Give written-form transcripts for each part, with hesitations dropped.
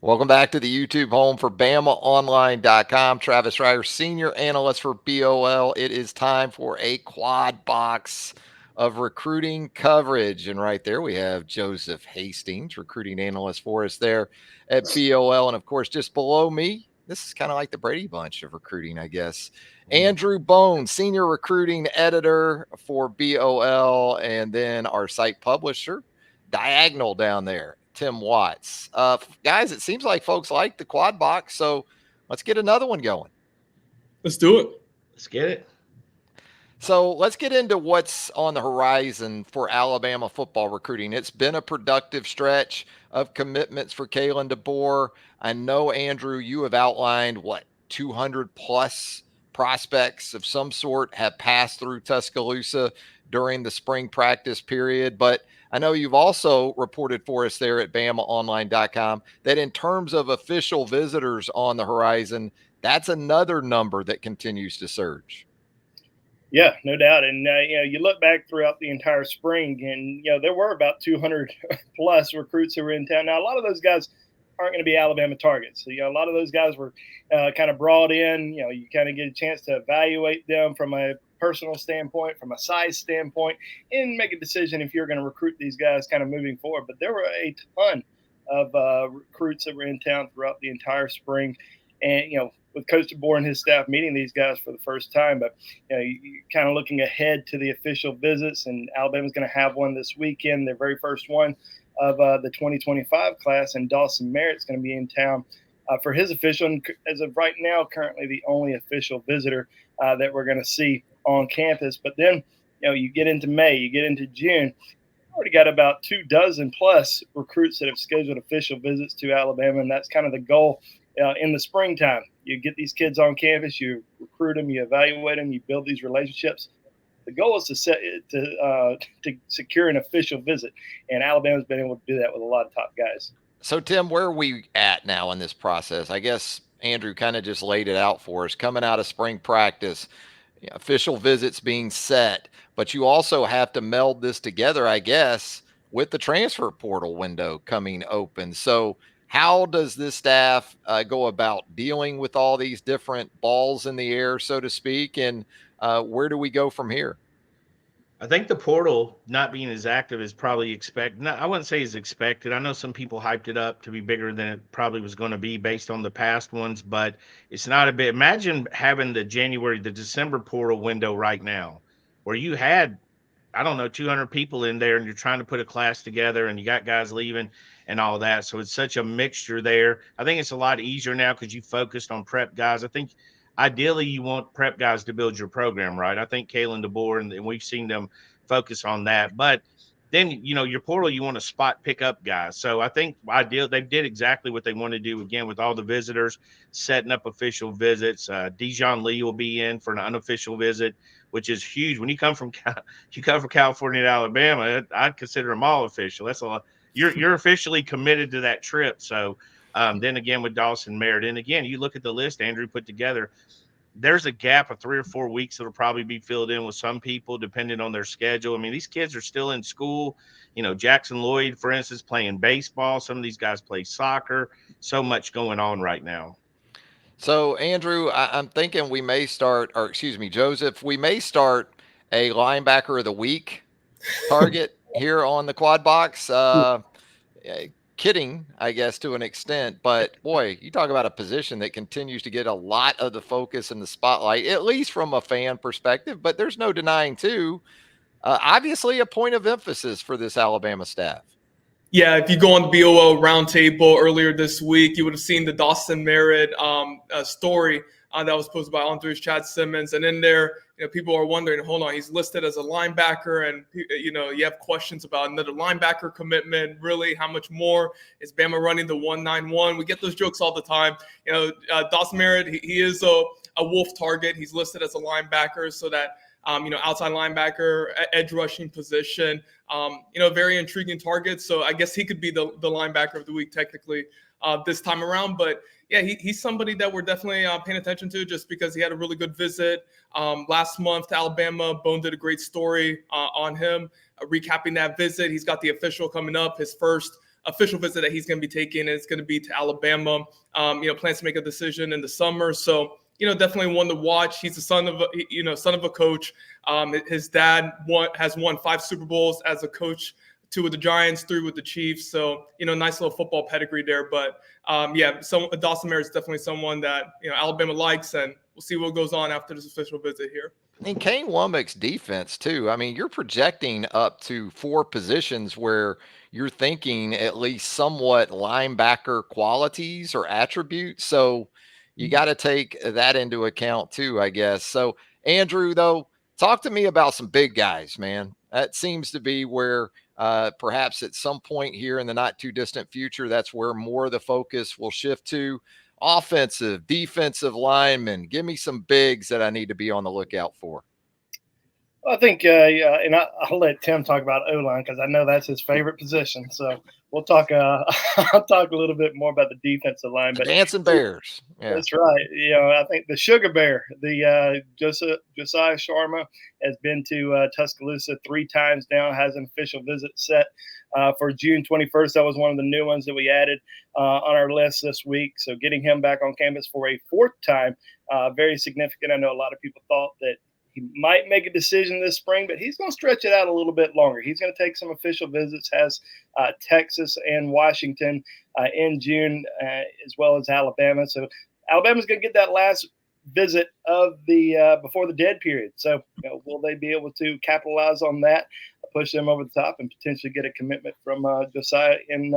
Welcome back to the YouTube home for BamaOnLine.com. Travis Reier, senior analyst for BOL. It is time for a quad box of recruiting coverage. And right there we have Joseph Hastings, recruiting analyst for us there at BOL. And of course, just below me, this is kind of like the Brady Bunch of recruiting, I guess. Andrew Bone, senior recruiting editor for BOL, and then our site publisher, Diagonal down there, Tim Watts. Guys, it seems like folks like the quad box, so let's get another one going. Let's do it. Let's get it. So let's get into what's on the horizon for Alabama football recruiting. It's been a productive stretch of commitments for Kalen DeBoer. I know, Andrew, you have outlined 200 plus prospects of some sort have passed through Tuscaloosa during the spring practice period. But I know you've also reported for us there at BamaOnLine.com that in terms of official visitors on the horizon, that's another number that continues to surge. Yeah, no doubt. And you look back throughout the entire spring, and there were about 200 plus recruits who were in town. Now, a lot of those guys aren't going to be Alabama targets. So, a lot of those guys were kind of brought in. You kind of get a chance to evaluate them from a personal standpoint, from a size standpoint, and make a decision if you're going to recruit these guys kind of moving forward. But there were a ton of recruits that were in town throughout the entire spring, and with Coach DeBoer and his staff meeting these guys for the first time. But you're kind of looking ahead to the official visits, and Alabama's going to have one this weekend, their very first one of the 2025 class, and Dawson Merritt's going to be in town for his official, and as of right now, currently the only official visitor that we're going to see on campus. But then, you get into May, you get into June, already got about 24 plus recruits that have scheduled official visits to Alabama, and that's kind of the goal in the springtime. You get these kids on campus, you recruit them, you evaluate them, you build these relationships. The goal is to secure an official visit, and Alabama's been able to do that with a lot of top guys. So, Tim, where are we at now in this process? I guess Andrew kind of just laid it out for us. Coming out of spring practice, official visits being set, but you also have to meld this together, I guess, with the transfer portal window coming open. So, how does this staff go about dealing with all these different balls in the air, so to speak, and where do we go from here? I think the portal not being as active as probably expected. I wouldn't say as expected. I know some people hyped it up to be bigger than it probably was going to be based on the past ones, but it's not a bit. Imagine having the December portal window right now where you had, I don't know, 200 people in there and you're trying to put a class together and you got guys leaving and all of that. So it's such a mixture there. I think it's a lot easier now because you focused on prep guys. I think ideally you want prep guys to build your program, right? I think Kalen DeBoer, and we've seen them focus on that. But then, your portal, you want to spot pick up guys. So I think they did exactly what they want to do, again, with all the visitors, setting up official visits. Dijon Lee will be in for an unofficial visit, which is huge. When you come from California to Alabama, I'd consider them all official. That's a lot. You're officially committed to that trip. So then again with Dawson Merritt, and again, you look at the list Andrew put together, there's a gap of 3 or 4 weeks that'll probably be filled in with some people depending on their schedule. I mean, these kids are still in school. Jackson Lloyd, for instance, playing baseball. Some of these guys play soccer. So much going on right now. So, Andrew, I'm thinking we may start, or excuse me, Joseph, we may start a linebacker of the week target here on the quad box. Kidding, I guess, to an extent, but boy, you talk about a position that continues to get a lot of the focus and the spotlight, at least from a fan perspective. But there's no denying, too, obviously a point of emphasis for this Alabama staff. Yeah, if you go on the BOL roundtable earlier this week, you would have seen the Dawson Merritt story that was posted by On3's Chad Simmons. And in there, people are wondering, hold on, he's listed as a linebacker. And, you have questions about another linebacker commitment. Really, how much more is Bama running the 191? We get those jokes all the time. Dawson Merritt, he is a wolf target. He's listed as a linebacker, so that outside linebacker, edge rushing position, very intriguing target. So I guess he could be the linebacker of the week technically this time around. But yeah, he's somebody that we're definitely paying attention to just because he had a really good visit last month to Alabama. Bone did a great story on him, recapping that visit. He's got the official coming up, his first official visit that he's going to be taking, and it's going to be to Alabama. Plans to make a decision in the summer. So, definitely one to watch. He's the son of a coach. His dad has won 5 Super Bowls as a coach, 2 with the Giants, 3 with the Chiefs. So, nice little football pedigree there. But Dawson Merritt is definitely someone that, Alabama likes, and we'll see what goes on after this official visit here. And Kane Womack's defense too. I mean, you're projecting up to 4 positions where you're thinking at least somewhat linebacker qualities or attributes. So you got to take that into account too, I guess. So Andrew, though, talk to me about some big guys, man. That seems to be where perhaps at some point here in the not too distant future, that's where more of the focus will shift to. Offensive, defensive linemen. Give me some bigs that I need to be on the lookout for. I think, and I'll let Tim talk about O-line because I know that's his favorite position. So we'll talk. I'll talk a little bit more about the defensive line. But Dancing Bears. Yeah. That's right. I think the Sugar Bear, the Josiah Sharma, has been to Tuscaloosa 3 times now. Has an official visit set for June 21st. That was one of the new ones that we added on our list this week. So getting him back on campus for a 4th time, very significant. I know a lot of people thought that he might make a decision this spring, but he's going to stretch it out a little bit longer. He's going to take some official visits, has Texas and Washington in June, as well as Alabama. So Alabama's going to get that last visit of the before the dead period. So will they be able to capitalize on that, push them over the top, and potentially get a commitment from Josiah in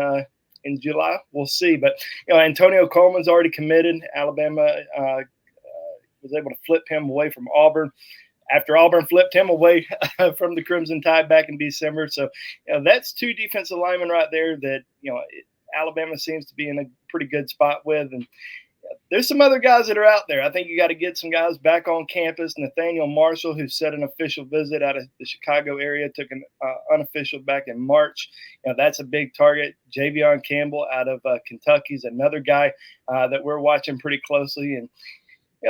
July? We'll see. But Antonio Coleman's already committed. Alabama was able to flip him away from Auburn after Auburn flipped him away from the Crimson Tide back in December. So that's 2 defensive linemen right there that Alabama seems to be in a pretty good spot with. And there's some other guys that are out there. I think you got to get some guys back on campus. Nathaniel Marshall, who set an official visit out of the Chicago area, took an unofficial back in March. That's a big target. Javion Campbell out of Kentucky is another guy that we're watching pretty closely. And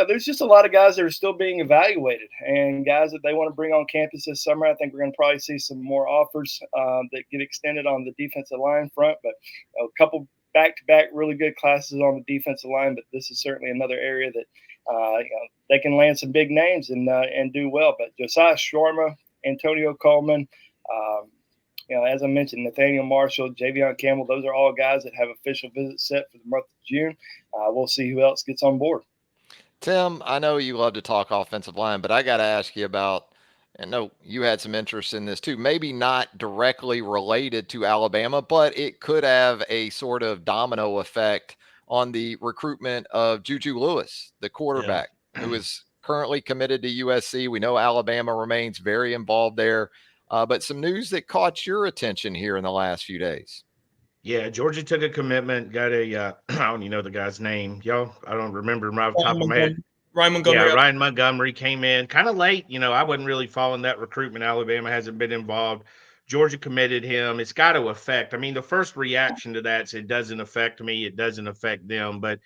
there's just a lot of guys that are still being evaluated and guys that they want to bring on campus this summer. I think we're going to probably see some more offers that get extended on the defensive line front, but a couple back-to-back really good classes on the defensive line. But this is certainly another area that they can land some big names and do well. But Josiah Sharma, Antonio Coleman, as I mentioned, Nathaniel Marshall, Javion Campbell, those are all guys that have official visits set for the month of June. We'll see who else gets on board. Tim, I know you love to talk offensive line, but I got to ask you about, and no, you had some interest in this too, maybe not directly related to Alabama, but it could have a sort of domino effect on the recruitment of Juju Lewis, the quarterback, who is currently committed to USC. We know Alabama remains very involved there, but some news that caught your attention here in the last few days. Yeah, Georgia took a commitment, got a I don't even know the guy's name. Y'all, I don't remember him right off the top of my head. Ryan Montgomery. Yeah, Ryan Montgomery came in kind of late. I wasn't really following that recruitment. Alabama hasn't been involved. Georgia committed him. It's got to affect. I mean, the first reaction to that is it doesn't affect me. It doesn't affect them. But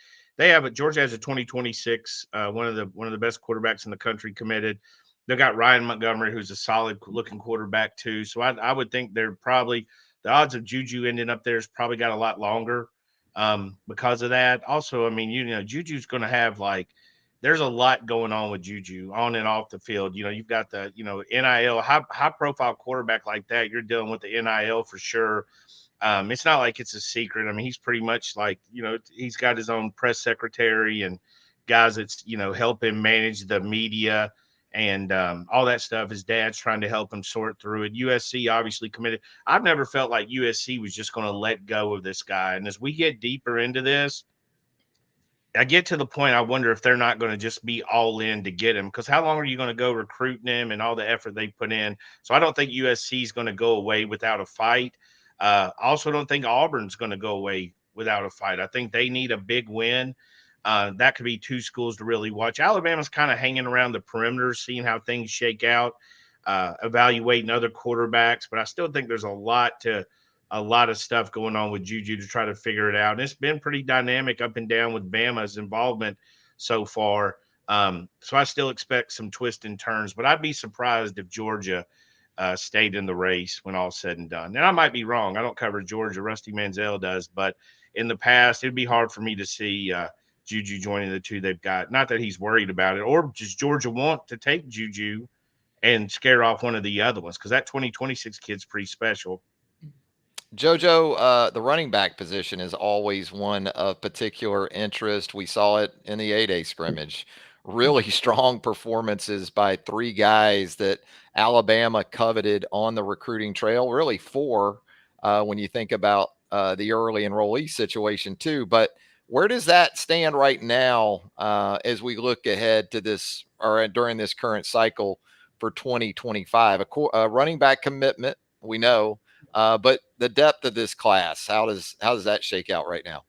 Georgia has a 2026, one of the best quarterbacks in the country committed. They've got Ryan Montgomery, who's a solid looking quarterback too. So I would think they're probably the odds of Juju ending up there has probably got a lot longer because of that. Also, I mean, Juju's going to have there's a lot going on with Juju on and off the field. You've got the, NIL, high profile quarterback like that. You're dealing with the NIL for sure. It's not like it's a secret. I mean, he's pretty much he's got his own press secretary and guys that's, help him manage the media and all that stuff. His dad's trying to help him sort through it. USC obviously committed. I've never felt like USC was just going to let go of this guy. And as we get deeper into this, I get to the point I wonder if they're not going to just be all in to get him, because how long are you going to go recruiting him and all the effort they put in? So I don't think USC is going to go away without a fight. I also don't think Auburn's going to go away without a fight. I think they need a big win. That could be 2 schools to really watch. Alabama's kind of hanging around the perimeter, seeing how things shake out, evaluating other quarterbacks. But I still think there's a lot of stuff going on with Juju to try to figure it out. And it's been pretty dynamic up and down with Bama's involvement so far. So I still expect some twists and turns, but I'd be surprised if Georgia stayed in the race when all said and done. And I might be wrong. I don't cover Georgia. Rusty Manziel does, but in the past, it'd be hard for me to see Juju joining the two they've got. Not that he's worried about it, or just Georgia want to take Juju and scare off one of the other ones, because that 2026 kid's pretty special. JoJo, the running back position is always one of particular interest. We saw it in the A-Day scrimmage. Really strong performances by three guys that Alabama coveted on the recruiting trail. Really four when you think about the early enrollee situation too. But where does that stand right now as we look ahead to this or during this current cycle for 2025? A running back commitment, we know. But the depth of this class, how does that shake out right now?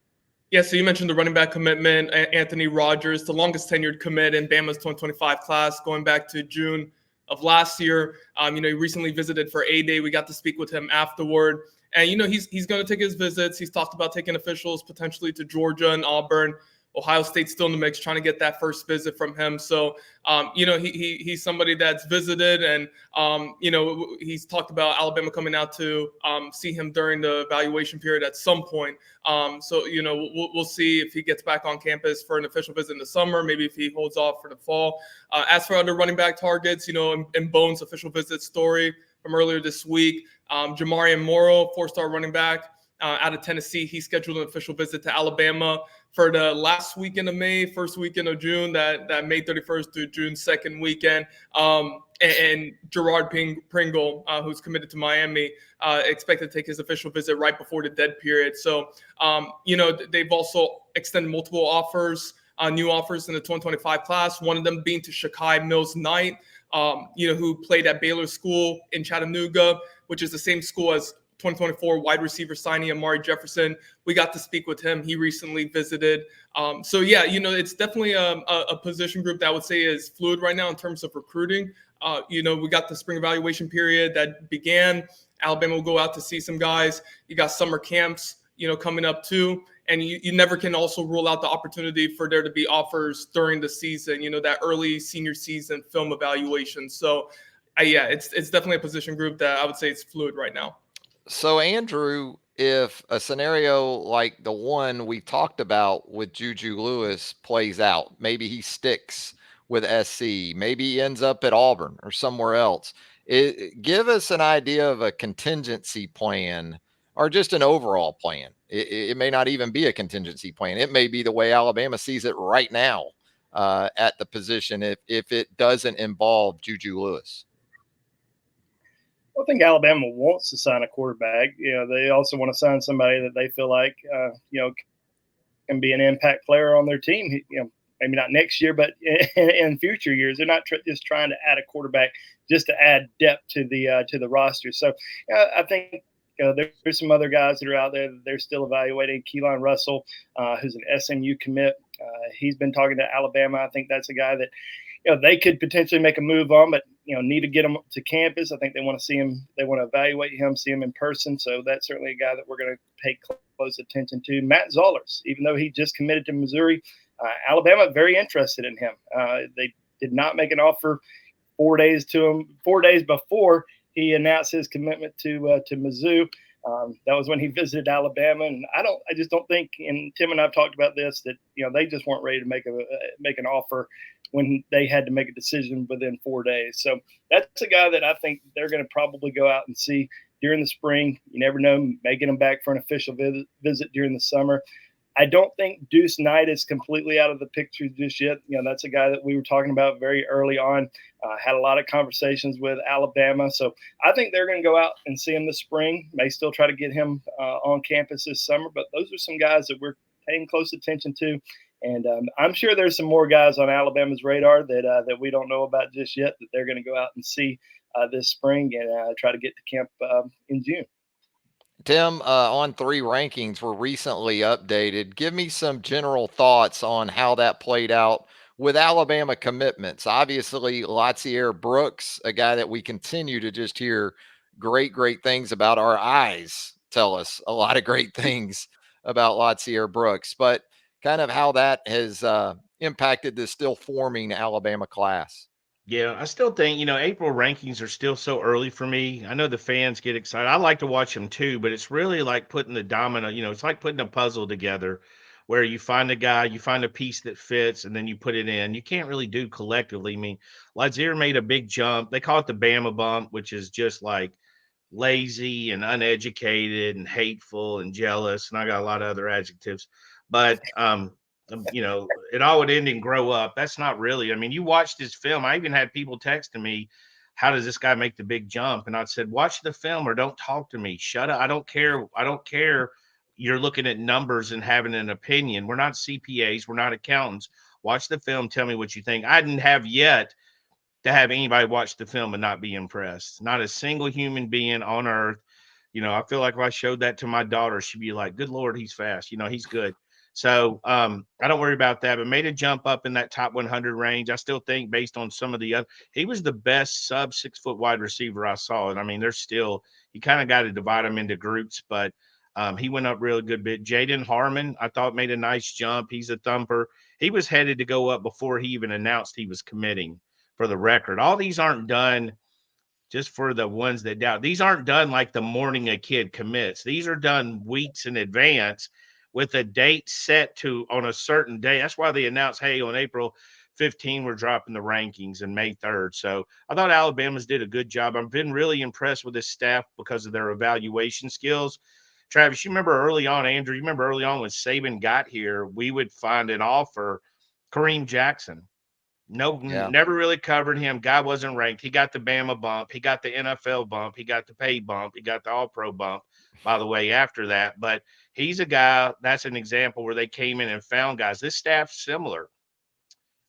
Yeah, so you mentioned the running back commitment, Anthony Rogers, the longest tenured commit in Bama's 2025 class, going back to June of last year. He recently visited for A-Day. We got to speak with him afterward. And, he's going to take his visits. He's talked about taking officials potentially to Georgia and Auburn. Ohio State's still in the mix, trying to get that first visit from him. So, he's somebody that's visited, and he's talked about Alabama coming out to see him during the evaluation period at some point. We'll see if he gets back on campus for an official visit in the summer, maybe if he holds off for the fall. As for other running back targets, in Bone's official visit story from earlier this week, Jamarian Morrow, 4-star running back out of Tennessee, he scheduled an official visit to Alabama for the last weekend of May, first weekend of June, that May 31st through June 2nd weekend. And Gerard Pringle, who's committed to Miami, expected to take his official visit right before the dead period. So, they've also extended multiple offers, new offers in the 2025 class, one of them being to Shakai Mills-Knight, who played at Baylor School in Chattanooga, which is the same school as 2024 wide receiver signing Amari Jefferson. We got to speak with him. He recently visited. It's definitely a position group that I would say is fluid right now in terms of recruiting. We got the spring evaluation period that began. Alabama will go out to see some guys. You got summer camps, coming up too. And you never can also rule out the opportunity for there to be offers during the season, that early senior season film evaluation. So, it's definitely a position group that I would say it's fluid right now. So, Andrew, if a scenario like the one we talked about with Juju Lewis plays out, maybe he sticks with SC, maybe he ends up at Auburn or somewhere else. Give us an idea of a contingency plan or just an overall plan. It may not even be a contingency plan. It may be the way Alabama sees it right now at the position if it doesn't involve Juju Lewis. I think Alabama wants to sign a quarterback. They also want to sign somebody that they feel like, can be an impact player on their team. Maybe not next year, but in future years. They're not just trying to add a quarterback just to add depth to the roster. So I think there's some other guys that are out there that they're still evaluating. Keelan Russell, who's an SMU commit. He's been talking to Alabama. I think that's a guy that they could potentially make a move on, but need to get him to campus. I think they want to see him. They want to evaluate him, see him in person. So that's certainly a guy that we're going to pay close attention to. Matt Zollers, even though he just committed to Missouri, Alabama very interested in him. They did not make an offer 4 days before he announced his commitment to Mizzou. That was when he visited Alabama, and I just don't think. And Tim and I've talked about this that they just weren't ready to make an offer when they had to make a decision within 4 days. So that's a guy that I think they're going to probably go out and see during the spring. You never know, may get him back for an official visit during the summer. I don't think Deuce Knight is completely out of the picture just yet. That's a guy that we were talking about very early on. Had a lot of conversations with Alabama. So I think they're going to go out and see him this spring. May still try to get him on campus this summer. But those are some guys that we're paying close attention to. And I'm sure there's some more guys on Alabama's radar that we don't know about just yet that they're going to go out and see this spring and try to get to camp in June. Tim, On3 rankings were recently updated. Give me some general thoughts on how that played out with Alabama commitments. Obviously, Latsier Brooks, a guy that we continue to just hear great things about. Our eyes tell us a lot of great things about Latsier Brooks, but kind of how that has impacted this still forming Alabama class. Yeah, I still think, April rankings are still so early for me. I know the fans get excited. I like to watch them too, but it's really like putting the domino, it's like putting a puzzle together where you find a guy, you find a piece that fits, and then you put it in. You can't really do collectively. I mean, Lazier made a big jump. They call it the Bama bump, which is just like lazy and uneducated and hateful and jealous. And I got a lot of other adjectives, but, it all would end and grow up. That's not really, I mean, you watch this film. I even had people texting me, how does this guy make the big jump? And I said, watch the film or don't talk to me. Shut up. I don't care. I don't care. You're looking at numbers and having an opinion. We're not CPAs. We're not accountants. Watch the film. Tell me what you think. I didn't have yet to have anybody watch the film and not be impressed. Not a single human being on earth. I feel like if I showed that to my daughter, she'd be like, good Lord, he's fast. He's good. So I don't worry about that, but made a jump up in that top 100 range. I still think based on some of the other, he was the best sub 6 foot wide receiver I saw. And I mean, there's still, you kind of got to divide them into groups, but he went up really good bit. Jaden Harmon, I thought made a nice jump. He's a thumper. He was headed to go up before he even announced he was committing, for the record. All these aren't done just for the ones that doubt. These aren't done like the morning a kid commits. These are done weeks in advance with a date set to on a certain day. That's why they announced, hey, on April 15, we're dropping the rankings, and May 3rd. So I thought Alabama's did a good job. I've been really impressed with this staff because of their evaluation skills. Travis, you remember early on, Andrew, you remember early on when Saban got here, we would find an offer, Kareem Jackson. No, Yeah. never really covered him. Guy wasn't ranked. He got the Bama bump. He got the NFL bump. He got the pay bump. He got the All Pro bump, by the way, after that. But he's a guy, that's an example where they came in and found guys. This staff's similar.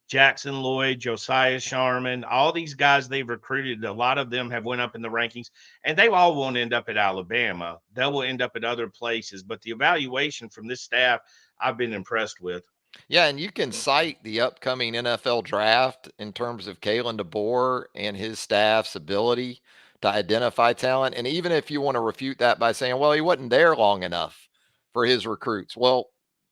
Jackson Lloyd, Josiah Sharman, all these guys they've recruited, a lot of them have went up in the rankings, and they all won't end up at Alabama. They will end up at other places. But the evaluation from this staff, I've been impressed with. Yeah, and you can cite the upcoming NFL draft in terms of Kalen DeBoer and his staff's ability to identify talent. And even if you want to refute that by saying, well, he wasn't there long enough for his recruits. Well,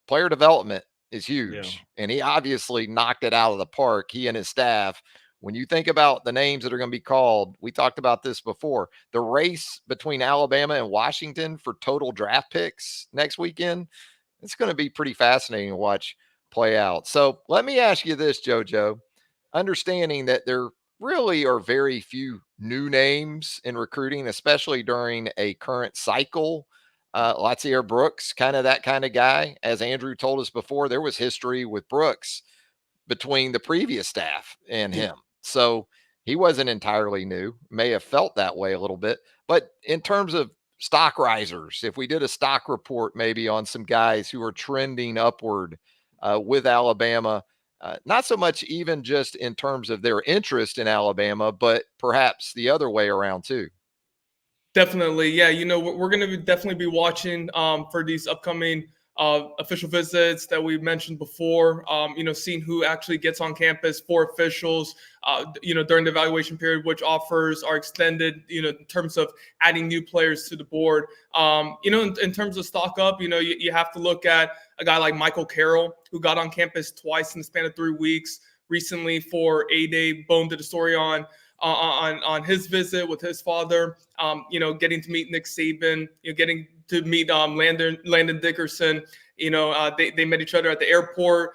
player development is Yeah. huge. And he obviously knocked it out of the park, he and his staff. When you think about the names that are going to be called, we talked about this before. The race between Alabama and Washington for total draft picks next weekend, it's going to be pretty fascinating to watch play out. So let me ask you this, JoJo. Understanding that there really are very few new names in recruiting, especially during a current cycle. Latsier Brooks, kind of that kind of guy. As Andrew told us before, there was history with Brooks between the previous staff and him. So he wasn't entirely new, may have felt that way a little bit. But in terms of stock risers, if we did a stock report maybe on some guys who are trending upward with Alabama, not so much even just in terms of their interest in Alabama, but perhaps the other way around too. Definitely, yeah. We're going to definitely be watching for these upcoming official visits that we mentioned before. Seeing who actually gets on campus for officials. During the evaluation period, which offers are extended. In terms of adding new players to the board. In terms of stock up, you have to look at a guy like Michael Carroll, who got on campus twice in the span of 3 weeks. Recently, for A-Day, Bone did a story on his visit with his father, getting to meet Nick Saban, getting to meet Landon Dickerson. They met each other at the airport,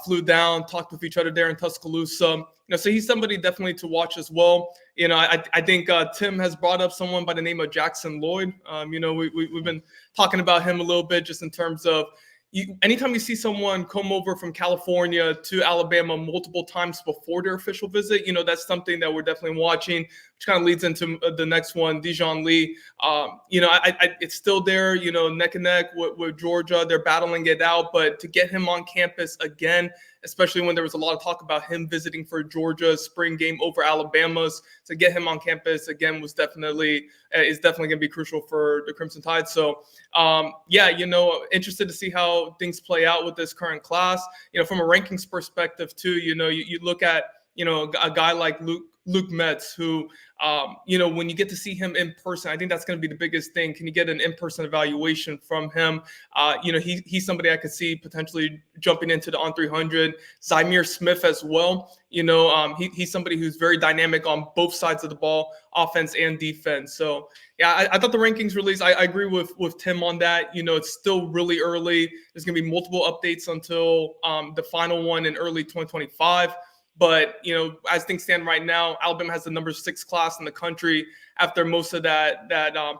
flew down, talked with each other there in Tuscaloosa. So he's somebody definitely to watch as well. I think Tim has brought up someone by the name of Jackson Lloyd. We've been talking about him a little bit just in terms of, anytime you see someone come over from California to Alabama multiple times before their official visit, that's something that we're definitely watching, which kind of leads into the next one, Dijon Lee. It's still there, neck and neck with Georgia. They're battling it out, but to get him on campus again, especially when there was a lot of talk about him visiting for Georgia's spring game over Alabama's, to get him on campus again is definitely going to be crucial for the Crimson Tide. So, interested to see how things play out with this current class. From a rankings perspective too, you look at, a guy like Luke Metz, who, when you get to see him in person, I think that's going to be the biggest thing. Can you get an in-person evaluation from him? He's somebody I could see potentially jumping into the on 300. Zymir Smith as well. He's somebody who's very dynamic on both sides of the ball, offense and defense. So, yeah, I thought the rankings release, I agree with Tim on that. It's still really early. There's going to be multiple updates until the final one in early 2025. But, as things stand right now, Alabama has the number 6 class in the country after most of that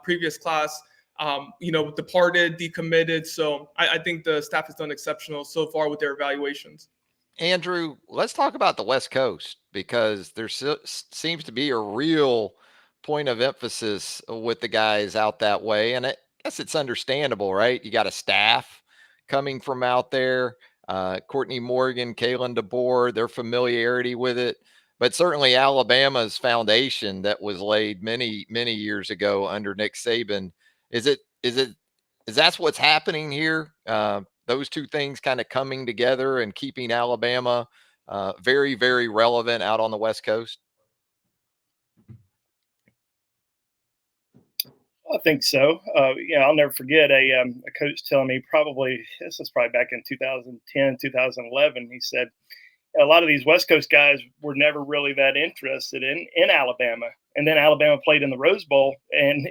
previous class, departed, decommitted. So I think the staff has done exceptional so far with their evaluations. Andrew, let's talk about the West Coast, because there seems to be a real point of emphasis with the guys out that way. And I guess it's understandable, right? You got a staff coming from out there. Courtney Morgan, Kalen DeBoer, their familiarity with it, but certainly Alabama's foundation that was laid many, many years ago under Nick Saban. Is that's what's happening here? Those two things kind of coming together and keeping Alabama very, very relevant out on the West Coast? I think so. I'll never forget a coach telling me, this was probably back in 2010, 2011. He said a lot of these West Coast guys were never really that interested in Alabama. And then Alabama played in the Rose Bowl, and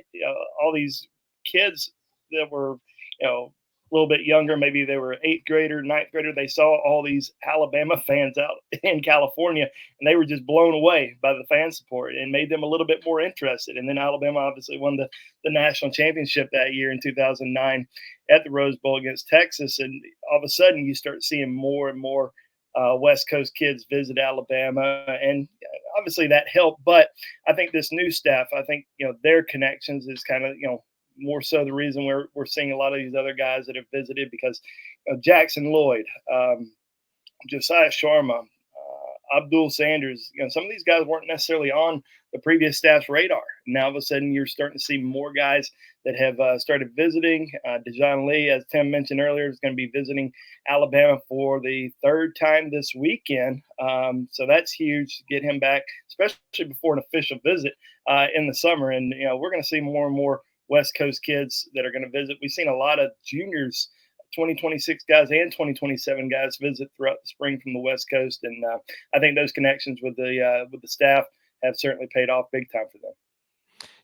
all these kids that were, a little bit younger, maybe they were 8th grader, 9th grader, they saw all these Alabama fans out in California, and they were just blown away by the fan support and made them a little bit more interested. And then Alabama obviously won the national championship that year in 2009 at the Rose Bowl against Texas. And all of a sudden you start seeing more and more West Coast kids visit Alabama, and obviously that helped. But I think this new staff, their connections is kind of, more so the reason we're seeing a lot of these other guys that have visited, because Jackson Lloyd, Josiah Sharma, Abdul Sanders, some of these guys weren't necessarily on the previous staff's radar. Now all of a sudden you're starting to see more guys that have started visiting. Dejon Lee, as Tim mentioned earlier, is going to be visiting Alabama for the 3rd time this weekend. So that's huge to get him back, especially before an official visit in the summer. And, we're going to see more and more West Coast kids that are going to visit. We've seen a lot of juniors, 2026 guys and 2027 guys visit throughout the spring from the West Coast. And I think those connections with the staff have certainly paid off big time for them.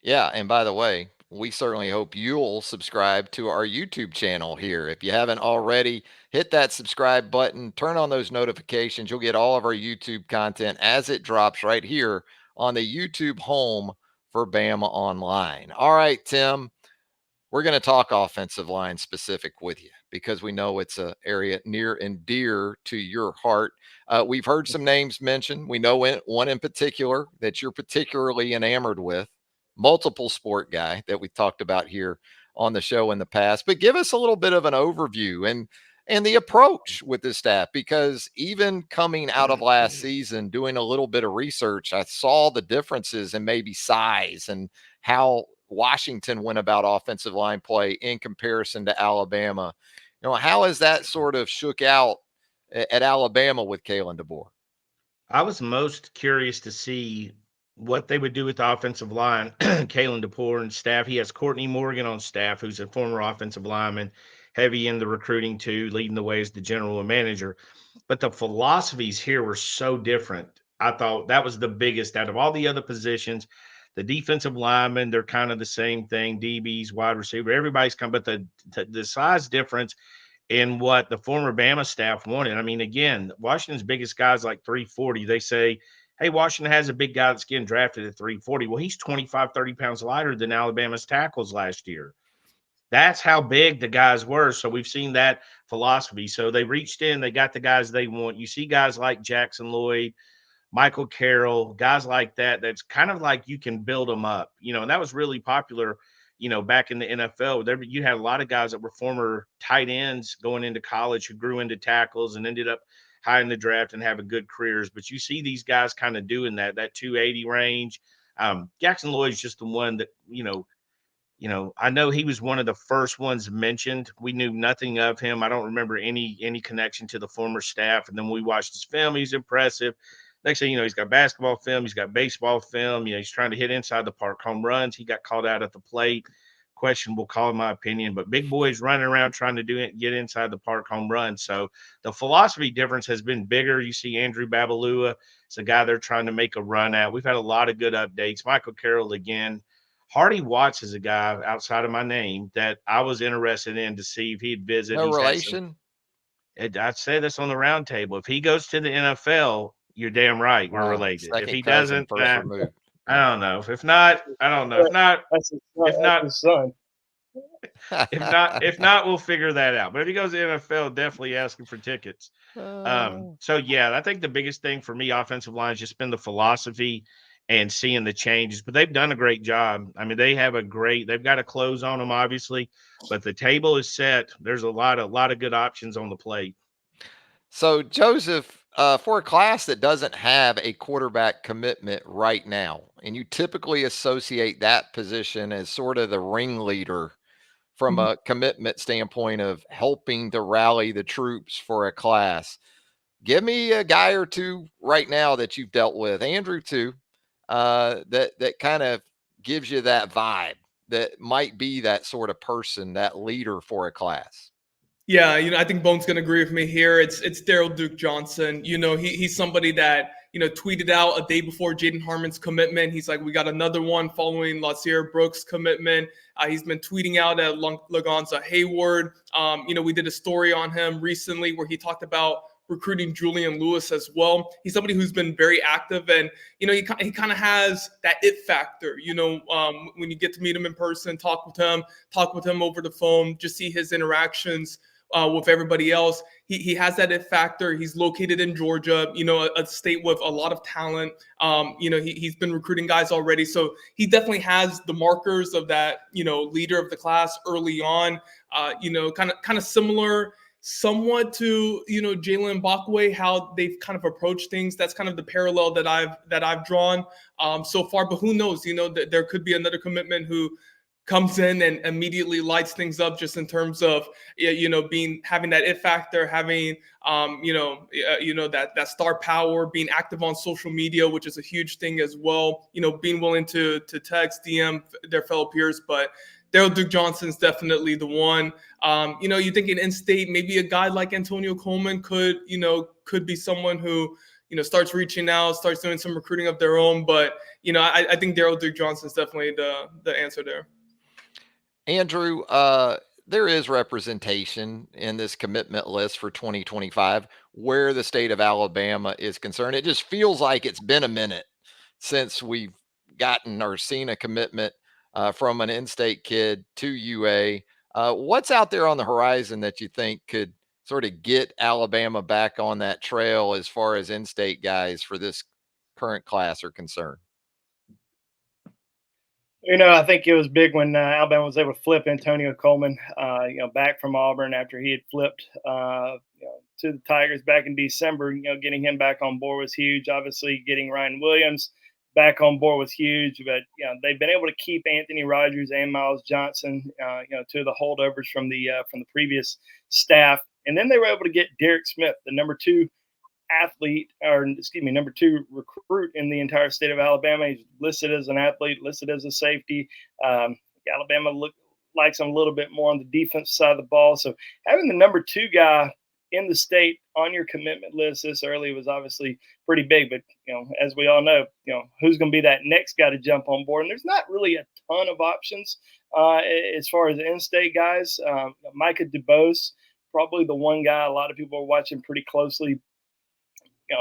Yeah. And by the way, we certainly hope you'll subscribe to our YouTube channel here. If you haven't already, hit that subscribe button, turn on those notifications. You'll get all of our YouTube content as it drops right here on the YouTube home for BamaOnLine. All right, Tim, we're going to talk offensive line specific with you, because we know it's an area near and dear to your heart. We've heard some names mentioned. We know one in particular that you're particularly enamored with, multiple sport guy that we talked about here on the show in the past. But give us a little bit of an overview and the approach with this staff, because even coming out of last season, doing a little bit of research, I saw the differences in maybe size and how Washington went about offensive line play in comparison to Alabama. How has that sort of shook out at Alabama with Kalen DeBoer? I was most curious to see what they would do with the offensive line. Kalen DeBoer and staff. He has Courtney Morgan on staff, who's a former offensive lineman, heavy in the recruiting too, leading the way as the general manager. But the philosophies here were so different. I thought that was the biggest out of all the other positions. The defensive linemen, they're kind of the same thing. DBs, wide receiver, everybody's come, but the size difference in what the former Bama staff wanted. I mean, again, Washington's biggest guy's like 340. They say, hey, Washington has a big guy that's getting drafted at 340. Well, he's 25, 30 pounds lighter than Alabama's tackles last year. That's how big the guys were. So we've seen that philosophy. So they reached in, they got the guys they want. You see guys like Jackson Lloyd, Michael Carroll, guys like that. That's kind of like you can build them up, and that was really popular, back in the NFL. You had a lot of guys that were former tight ends going into college who grew into tackles and ended up high in the draft and having good careers. But you see these guys kind of doing that 280 range. Jackson Lloyd's just the one that, I know he was one of the first ones mentioned. We knew nothing of him. I don't remember any connection to the former staff. And then we watched his film. He's impressive. Next thing you know, he's got basketball film, he's got baseball film. He's trying to hit inside the park home runs. He got called out at the plate. Questionable call, in my opinion, but big boys running around trying to get inside the park home run. So the philosophy difference has been bigger. You see Andrew Babalua, it's a guy they're trying to make a run at. We've had a lot of good updates. Michael Carroll again. Hardy Watts is a guy outside of my name that I was interested in to see if he'd visit. No relation? I'd say this on the round table. If he goes to the NFL, you're damn right we're related. If Second he cousin, doesn't, first removed. I don't know. If not, I don't know. If not, his son. if not, we'll figure that out. But if he goes to the NFL, definitely asking for tickets. So yeah, I think the biggest thing for me, offensive line, has just been the philosophy and seeing the changes. But they've done a great job. I mean, they've got a close on them, obviously, but the table is set. There's a lot of good options on the plate. So, Joseph, for a class that doesn't have a quarterback commitment right now, and you typically associate that position as sort of the ringleader from a commitment standpoint of helping to rally the troops for a class, give me a guy or two right now that you've dealt with, Andrew too, that kind of gives you that vibe that might be that sort of person, that leader for a class. Yeah, I think Bone's gonna agree with me here. It's Daryl Duke Johnson. He's somebody that tweeted out a day before Jaden Harmon's commitment. He's like, we got another one following Lacier Brooks' commitment. He's been tweeting out at Lagonza Hayward. We did a story on him recently where he talked about recruiting Julian Lewis as well. He's somebody who's been very active, and he kind of has that it factor. When you get to meet him in person, talk with him over the phone, just see his interactions with everybody else. He has that it factor. He's located in Georgia, a state with a lot of talent. He's been recruiting guys already. So he definitely has the markers of that, leader of the class early on, kind of similar somewhat to, Jalen Bakwe, how they've kind of approached things. That's kind of the parallel that I've drawn so far. But who knows, there could be another commitment who comes in and immediately lights things up, just in terms of having that it factor, having that star power, being active on social media, which is a huge thing as well. Being willing to text, DM their fellow peers. But Daryl Duke Johnson's definitely the one. You think in in-state, maybe a guy like Antonio Coleman could be someone who starts reaching out, starts doing some recruiting of their own. But I think Daryl Duke Johnson's definitely the answer there. Andrew, there is representation in this commitment list for 2025 where the state of Alabama is concerned. It just feels like it's been a minute since we've gotten or seen a commitment from an in-state kid to UA. What's out there on the horizon that you think could sort of get Alabama back on that trail as far as in-state guys for this current class are concerned? I think it was big when Alabama was able to flip Antonio Coleman, back from Auburn after he had flipped, to the Tigers back in December. Getting him back on board was huge. Obviously, getting Ryan Williams back on board was huge. But they've been able to keep Anthony Rogers and Miles Johnson, two of the holdovers from the previous staff, and then they were able to get Derek Smith, the number two recruit in the entire state of Alabama. He's listed as an athlete, listed as a safety. Alabama likes him a little bit more on the defensive side of the ball. So having the number two guy in the state on your commitment list this early was obviously pretty big. But, as we all know, who's going to be that next guy to jump on board? And there's not really a ton of options as far as in-state guys. Micah DuBose, probably the one guy a lot of people are watching pretty closely.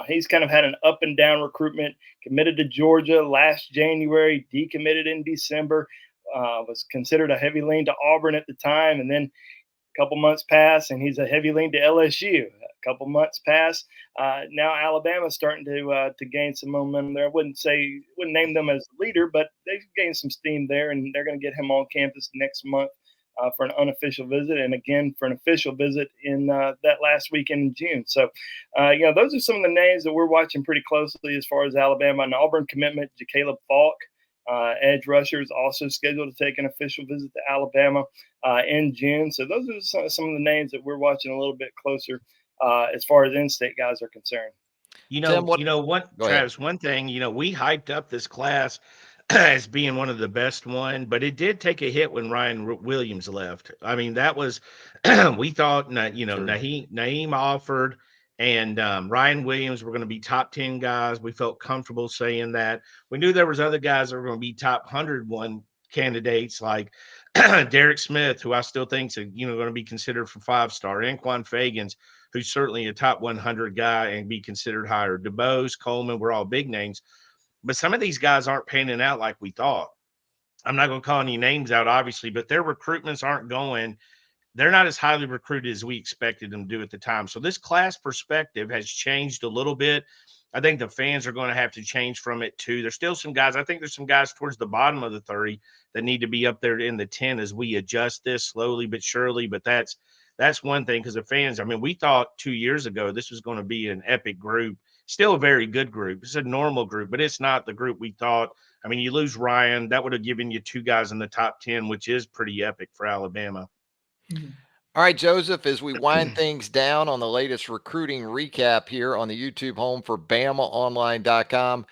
He's kind of had an up and down recruitment, committed to Georgia last January, decommitted in December, was considered a heavy lean to Auburn at the time. And then a couple months pass and he's a heavy lean to LSU. A couple months pass. Now Alabama's starting to gain some momentum there. I wouldn't name them as the leader, but they've gained some steam there, and they're going to get him on campus next month for an unofficial visit, and again for an official visit in that last weekend in June. So, those are some of the names that we're watching pretty closely as far as Alabama and Auburn commitment. Caleb Falk, edge rusher, is also scheduled to take an official visit to Alabama in June. So those are some of the names that we're watching a little bit closer as far as in-state guys are concerned. Tim, what? What, Go ahead. Travis, one thing, we hyped up this class as being one of the best one, but it did take a hit when Ryan Williams left. I mean, that was, we thought, True. Naeem offered and Ryan Williams were going to be top 10 guys. We felt comfortable saying that. We knew there was other guys that were going to be top 101 candidates like Derek Smith, who I still think is, going to be considered for 5-star, Anquan Fagans, who's certainly a top 100 guy and be considered higher. DeBose, Coleman, we're all big names. But some of these guys aren't panning out like we thought. I'm not going to call any names out, obviously, but their recruitments aren't going. They're not as highly recruited as we expected them to do at the time. So this class perspective has changed a little bit. I think the fans are going to have to change from it too. There's still some guys. I think there's some guys towards the bottom of the 30 that need to be up there in the 10 as we adjust this slowly but surely. But that's one thing, because the fans, I mean, we thought 2 years ago this was going to be an epic group. Still a very good group. It's a normal group, but it's not the group we thought. I mean, you lose Ryan, that would have given you 2 guys in the top 10, which is pretty epic for Alabama. All right, Joseph, as we wind things down on the latest recruiting recap here on the YouTube home for BamaOnLine.com,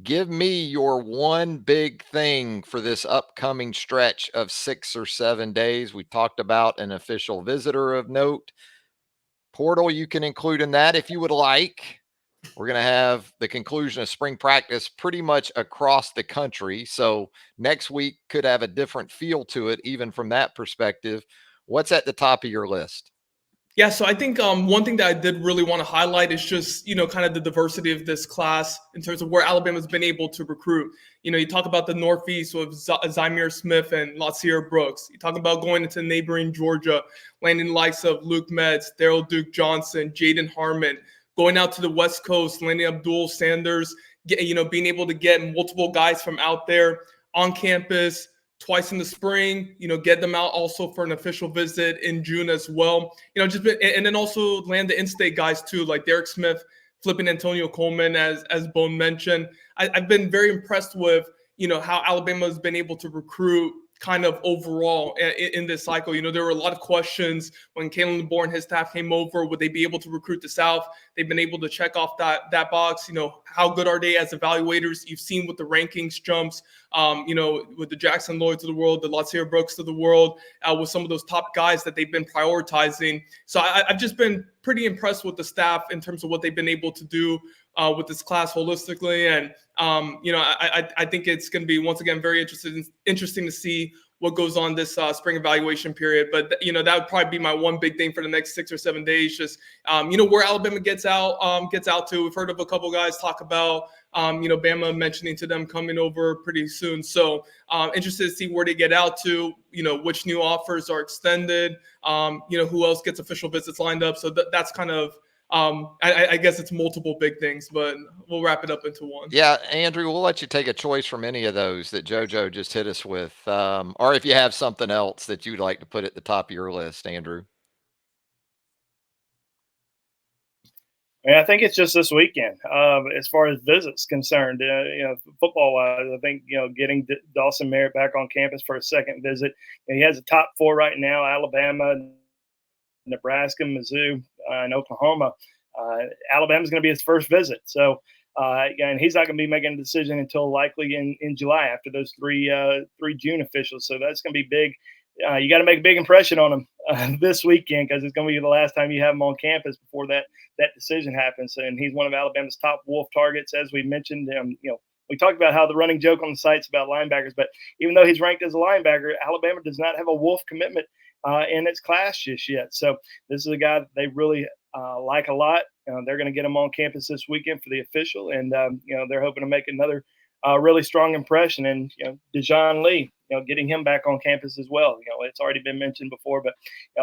give me your one big thing for this upcoming stretch of 6 or 7 days. We talked about an official visitor of note. Portal, you can include in that if you would like. We're going to have the conclusion of spring practice pretty much across the country. So next week could have a different feel to it, even from that perspective. What's at the top of your list? Yeah, so I think one thing that I did really want to highlight is just, kind of the diversity of this class in terms of where Alabama's been able to recruit. You talk about the Northeast with Zymir Smith and Latsier Brooks. You talk about going into neighboring Georgia, landing the likes of Luke Metz, Daryl Duke Johnson, Jaden Harmon, going out to the West Coast, landing Abdul Sanders, being able to get multiple guys from out there on campus twice in the spring, get them out also for an official visit in June as well. And then also land the in-state guys too, like Derek Smith, flipping Antonio Coleman, as Bone mentioned. I've been very impressed with, how Alabama has been able to recruit kind of overall in this cycle. There were a lot of questions when Kalen DeBoer and his staff came over. Would they be able to recruit the South? They've been able to check off that box. How good are they as evaluators? You've seen with the rankings jumps, with the Jackson Lloyds of the world, the Latsier Brooks of the world, with some of those top guys that they've been prioritizing. So I've just been pretty impressed with the staff in terms of what they've been able to do with this class holistically. And, I think it's going to be, once again, very interesting to see what goes on this spring evaluation period. But, that would probably be my one big thing for the next 6 or 7 days. Just, where Alabama gets out to. We've heard of a couple guys talk about, Bama mentioning to them coming over pretty soon. So interested to see where they get out to, which new offers are extended, who else gets official visits lined up. So that's kind of, I guess it's multiple big things, but we'll wrap it up into one. Yeah, Andrew, we'll let you take a choice from any of those that JoJo just hit us with. Or if you have something else that you'd like to put at the top of your list, Andrew. I think it's just this weekend. As far as visits concerned, football wise, I think getting Dawson Merritt back on campus for a second visit. He has a top 4 right now: Alabama, Nebraska, Mizzou, and Oklahoma. Alabama's going to be his first visit, so and he's not going to be making a decision until likely in July after those three June officials. So that's going to be big. You got to make a big impression on him this weekend, because it's going to be the last time you have him on campus before that decision happens. And he's one of Alabama's top Wolf targets, as we mentioned. We talked about how the running joke on the site's about linebackers, but even though he's ranked as a linebacker, Alabama does not have a Wolf commitment in its class just yet. So this is a guy that they really like a lot. They're going to get him on campus this weekend for the official, and they're hoping to make another really strong impression. And Dejon Lee, getting him back on campus as well. It's already been mentioned before, but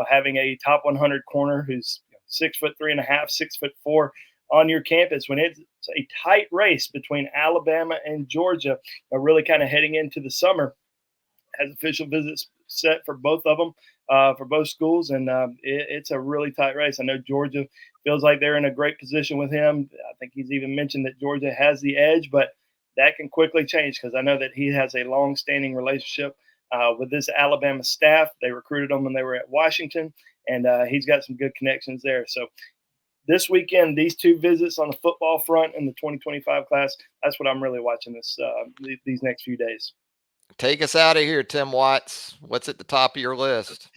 having a top 100 corner who's 6'3.5", 6'4" on your campus when it's a tight race between Alabama and Georgia, really kind of heading into the summer, has official visits set for both of them, for both schools, and it's a really tight race. I know Georgia feels like they're in a great position with him. I think he's even mentioned that Georgia has the edge, but that can quickly change, because I know that he has a long-standing relationship with this Alabama staff. They recruited him when they were at Washington, and he's got some good connections there. So this weekend, these two visits on the football front in the 2025 class, that's what I'm really watching these next few days. Take us out of here, Tim Watts. What's at the top of your list?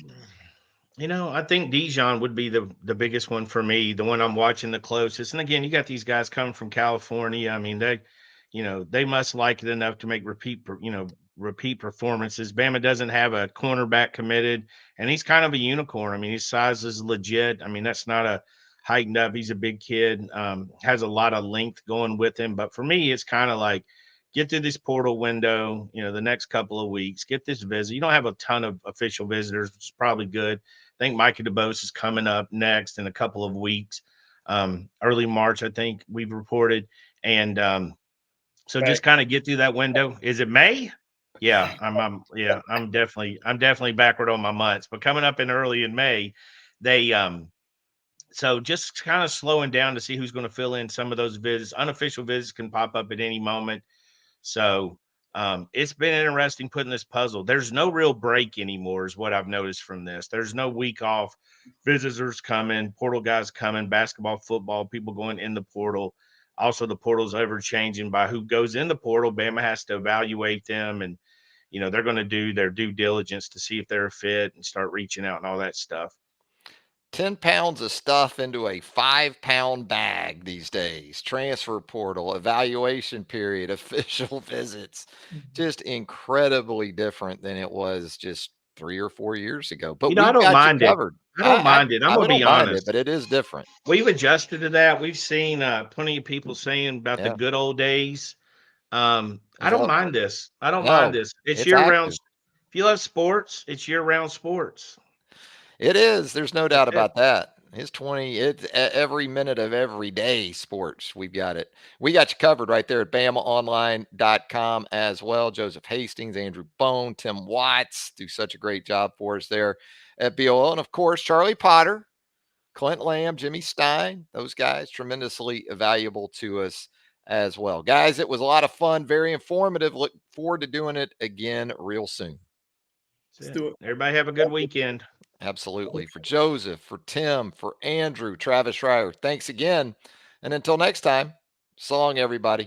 I think Dijon would be the biggest one for me, the one I'm watching the closest. And again, you got these guys coming from California. I mean, they must like it enough to make repeat performances. Bama doesn't have a cornerback committed, and he's kind of a unicorn. I mean, his size is legit. I mean, that's not a heightened up. He's a big kid, has a lot of length going with him. But for me, it's kind of like get through this portal window, the next couple of weeks, get this visit. You don't have a ton of official visitors, which is probably good. I think Micah DeBose is coming up next in a couple of weeks, early March, I think we've reported. And so just kind of get through that window. Is it May? Yeah, I'm definitely backward on my months, but coming up early in May, they so just kind of slowing down to see who's going to fill in some of those visits. Unofficial visits can pop up at any moment. So it's been interesting putting this puzzle. There's no real break anymore is what I've noticed from this. There's no week off. Visitors coming, portal guys coming, basketball, football, people going in the portal. Also, the portal's ever changing by who goes in the portal. Bama has to evaluate them, and they're going to do their due diligence to see if they're a fit and start reaching out and all that stuff. 10 pounds of stuff into a 5-pound bag these days. Transfer portal, evaluation period, official visits. Just incredibly different than it was just 3 or 4 years ago. But I we've don't got you mind it. covered. I don't mind it. I'm going to be don't mind it, honest. but it is different. We've adjusted to that. We've seen plenty of people saying about the good old days. I don't mind this. I don't mind this. It's year-round. If you love sports, it's year-round sports. It is. There's no doubt about that. It's every minute of every day sports. We've got it. We got you covered right there at BamaOnLine.com as well. Joseph Hastings, Andrew Bone, Tim Watts do such a great job for us there at BOL. And of course, Charlie Potter, Clint Lamb, Jimmy Stein, those guys tremendously valuable to us as well. Guys, it was a lot of fun, very informative. Look forward to doing it again real soon. Let's do it. Everybody have a good weekend. Absolutely. For Joseph, for Tim, for Andrew, Travis Reier, thanks again. And until next time, so long, everybody.